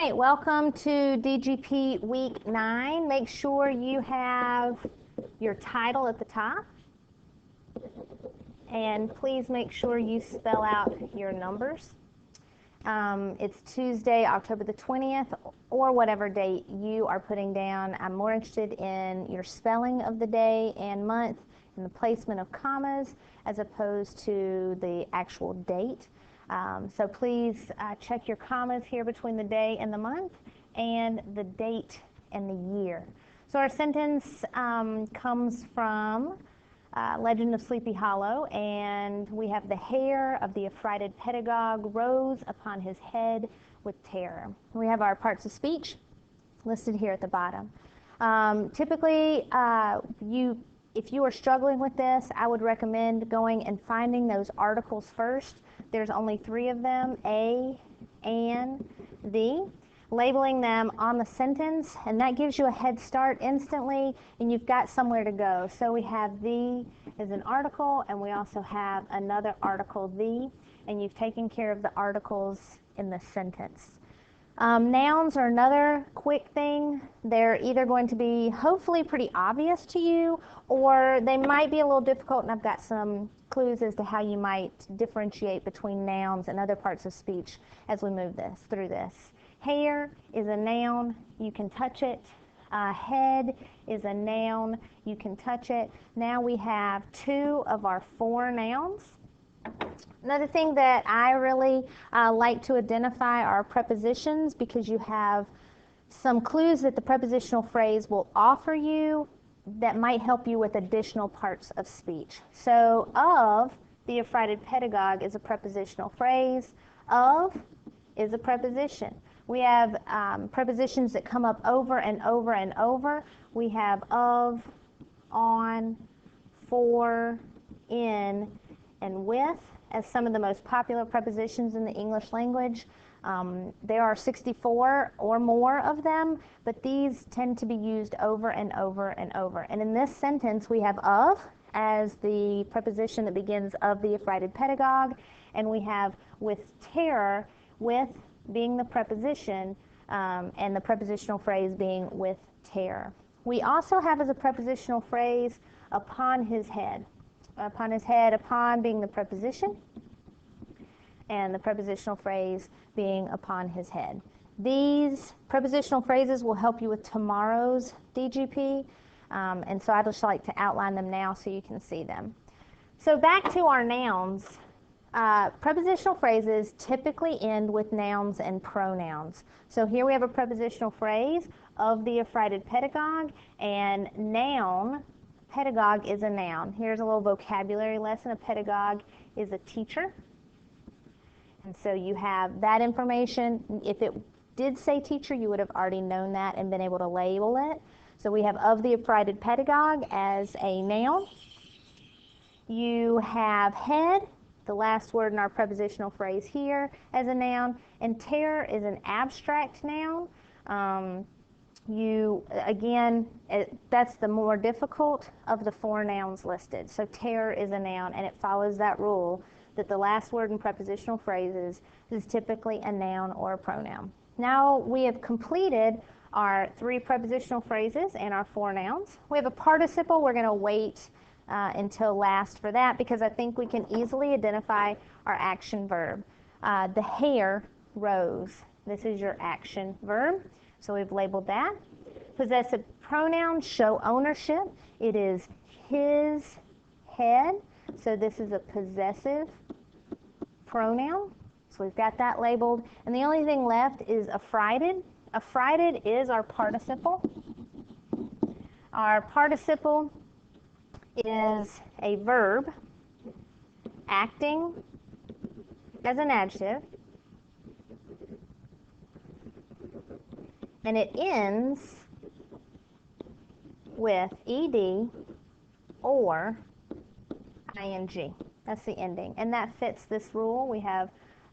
right, welcome to DGP Week 9. Make sure you have your title at the top. And please make sure you spell out your numbers. It's Tuesday, October the 20th, or whatever date you are putting down. I'm more interested in your spelling of the day and month and the placement of commas as opposed to the actual date. So please check your commas here between the day and the month and the date and the year. So our sentence comes from Legend of Sleepy Hollow, and we have the hair of the affrighted pedagogue rose upon his head with terror. We have our parts of speech listed here at the bottom. Typically, if you are struggling with this, I would recommend going and finding those articles first. There's only 3 of them, a, and, the, labeling them on the sentence, and that gives you a head start instantly, and you've got somewhere to go. So we have the as an article, and we also have another article, the, and you've taken care of the articles in the sentence. Nouns are another quick thing. They're either going to be hopefully pretty obvious to you, or they might be a little difficult, and I've got some clues as to how you might differentiate between nouns and other parts of speech as we move through this. Hair is a noun, you can touch it. Head is a noun, you can touch it. Now we have 2 of our 4 nouns. Another thing that I really like to identify are prepositions, because you have some clues that the prepositional phrase will offer you that might help you with additional parts of speech. So, of the affrighted pedagogue is a prepositional phrase. Of is a preposition. We have prepositions that come up over and over and over. We have of, on, for, in, and with as some of the most popular prepositions in the English language. There are 64 or more of them, but these tend to be used over and over and over. And in this sentence, we have of as the preposition that begins of the affrighted pedagogue, and we have with terror, with being the preposition, and the prepositional phrase being with terror. We also have as a prepositional phrase upon his head. Upon his head, upon being the preposition, and the prepositional phrase being upon his head. These prepositional phrases will help you with tomorrow's DGP, and so I'd just like to outline them now so you can see them. So back to our nouns. Prepositional phrases typically end with nouns and pronouns. So here we have a prepositional phrase of the affrighted pedagogue, and noun, pedagogue is a noun. Here's a little vocabulary lesson. A pedagogue is a teacher. And so you have that information. If it did say teacher, you would have already known that and been able to label it. So we have of the affrighted pedagogue as a noun. You have head, the last word in our prepositional phrase here, as a noun, and terror is an abstract noun. That's the more difficult of the 4 nouns listed. So terror is a noun, and it follows that rule that the last word in prepositional phrases is typically a noun or a pronoun. Now we have completed our 3 prepositional phrases and our 4 nouns. We have a participle. We're going to wait until last for that, because I think we can easily identify our action verb. The hair rose. This is your action verb. So we've labeled that. Possessive pronouns show ownership. It is his head. So this is a possessive pronoun. So we've got that labeled. And the only thing left is affrighted. Affrighted is our participle. Our participle is a verb acting as an adjective, and it ends with ed or ing. That's the ending, and that fits this rule. We have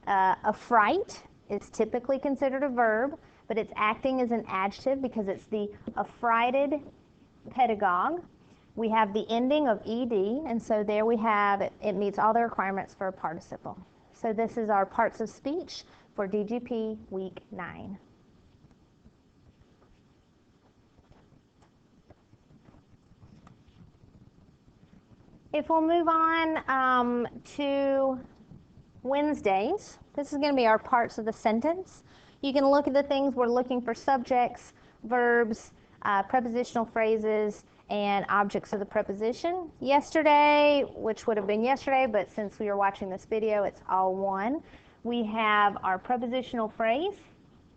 affright is typically considered a verb, but it's acting as an adjective because it's the affrighted pedagogue. We have the ending of ed, and so there we have it. It meets all the requirements for a participle. So this is our parts of speech for DGP Week 9. If we'll move on to Wednesdays, this is going to be our parts of the sentence. You can look at the things we're looking for: subjects, verbs, prepositional phrases, and objects of the preposition. Yesterday, which would have been yesterday, but since we are watching this video, it's all one. We have our prepositional phrase.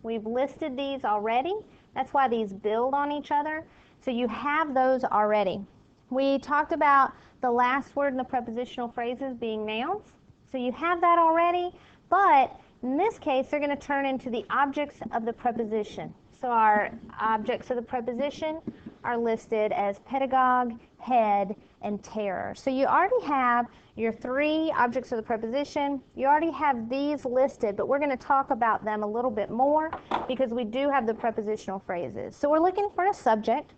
We've listed these already. That's why these build on each other. So you have those already. We talked about the last word in the prepositional phrases being nouns. So you have that already, but in this case, they're going to turn into the objects of the preposition. So our objects of the preposition are listed as pedagogue, head, and terror. So you already have your three objects of the preposition. You already have these listed, but we're going to talk about them a little bit more because we do have the prepositional phrases. So we're looking for a subject.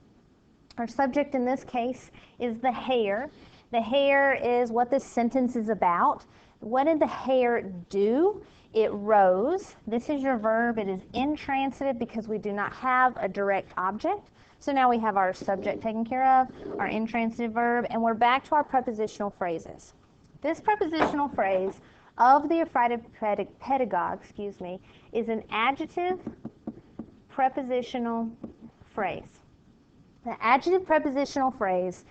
Our subject in this case is the hare. The hare is what this sentence is about. What did the hare do? It rose. This is your verb. It is intransitive because we do not have a direct object. So now we have our subject taken care of, our intransitive verb, and we're back to our prepositional phrases. This prepositional phrase of the affrighted pedagogue, is an adjective prepositional phrase. The adjective prepositional phrase,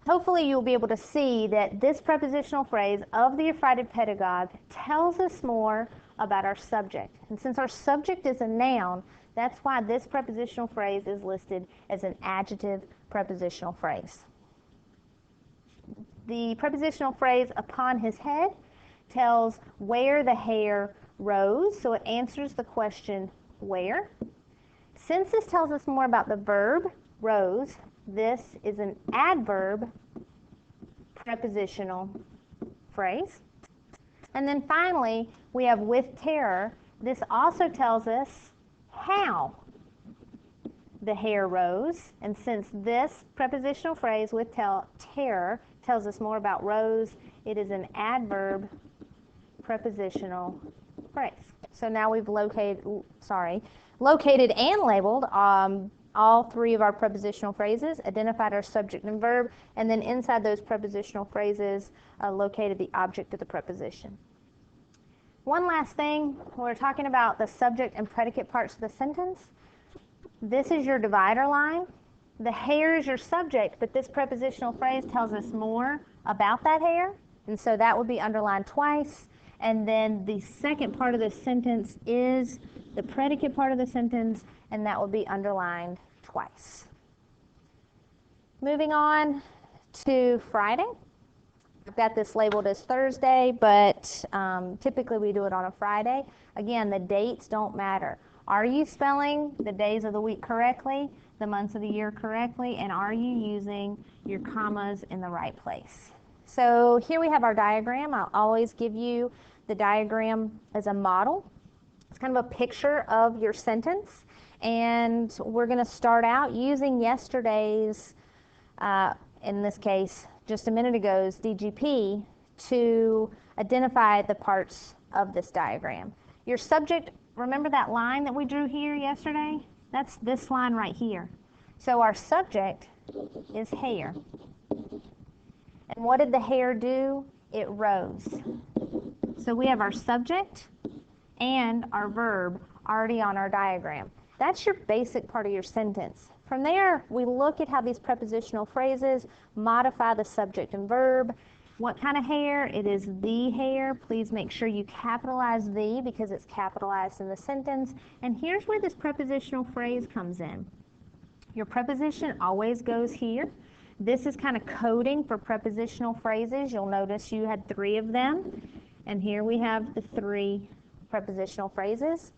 hopefully you'll be able to see that this prepositional phrase of the affrighted pedagogue tells us more about our subject. And since our subject is a noun, that's why this prepositional phrase is listed as an adjective prepositional phrase. The prepositional phrase upon his head tells where the hare rose, so it answers the question where. Since this tells us more about the verb rose, this is an adverb prepositional phrase. And then finally, we have with terror. This also tells us how the hare rose. And since this prepositional phrase with terror tells us more about rose, it is an adverb prepositional phrase. So now we've located and labeled all three of our prepositional phrases, identified our subject and verb, and then inside those prepositional phrases located the object of the preposition. One last thing, we're talking about the subject and predicate parts of the sentence. This is your divider line. The hare is your subject, but this prepositional phrase tells us more about that hare, and so that would be underlined twice. And then the second part of the sentence is the predicate part of the sentence, and that will be underlined twice. Moving on to Friday. I've got this labeled as Thursday, but typically we do it on a Friday. Again, the dates don't matter. Are you spelling the days of the week correctly, the months of the year correctly, and are you using your commas in the right place? So here we have our diagram. I'll always give you the diagram as a model. It's kind of a picture of your sentence, and we're going to start out using yesterday's, in this case, just a minute ago's DGP to identify the parts of this diagram. Your subject, remember that line that we drew here yesterday? That's this line right here. So our subject is hare. And what did the hare do? It rose. So we have our subject and our verb already on our diagram. That's your basic part of your sentence. From there, we look at how these prepositional phrases modify the subject and verb. What kind of hare? It is the hare. Please make sure you capitalize the because it's capitalized in the sentence. And here's where this prepositional phrase comes in. Your preposition always goes here. This is kind of coding for prepositional phrases. You'll notice you had 3 of them. And here we have the 3 prepositional phrases.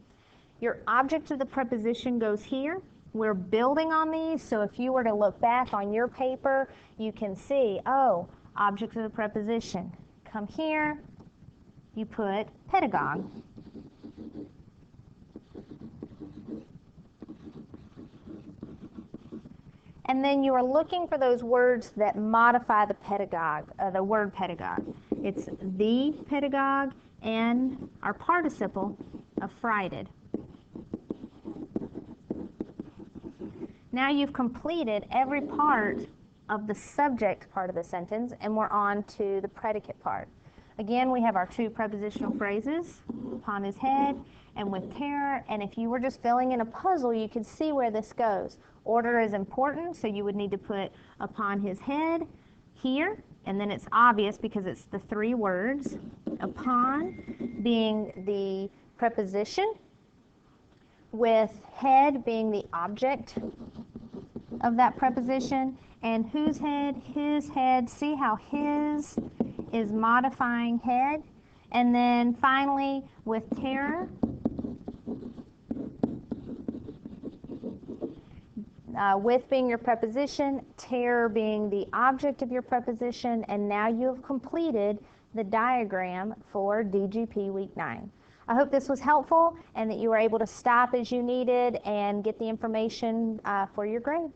Your object of the preposition goes here. We're building on these, so if you were to look back on your paper, you can see, oh, object of the preposition. Come here, you put pedagogue. And then you are looking for those words that modify the pedagogue, the word pedagogue. It's the pedagogue and our participle, affrighted. Now you've completed every part of the subject part of the sentence, and we're on to the predicate part. Again, we have our two prepositional phrases, upon his head and with terror, and if you were just filling in a puzzle, you could see where this goes. Order is important, so you would need to put upon his head here, and then it's obvious because it's the three words, upon being the preposition, with head being the object of that preposition, and whose head? His head. See how his is modifying head. And then finally, with terror, with being your preposition, terror being the object of your preposition, and now you have completed the diagram for DGP Week 9. I hope this was helpful and that you were able to stop as you needed and get the information for your grade.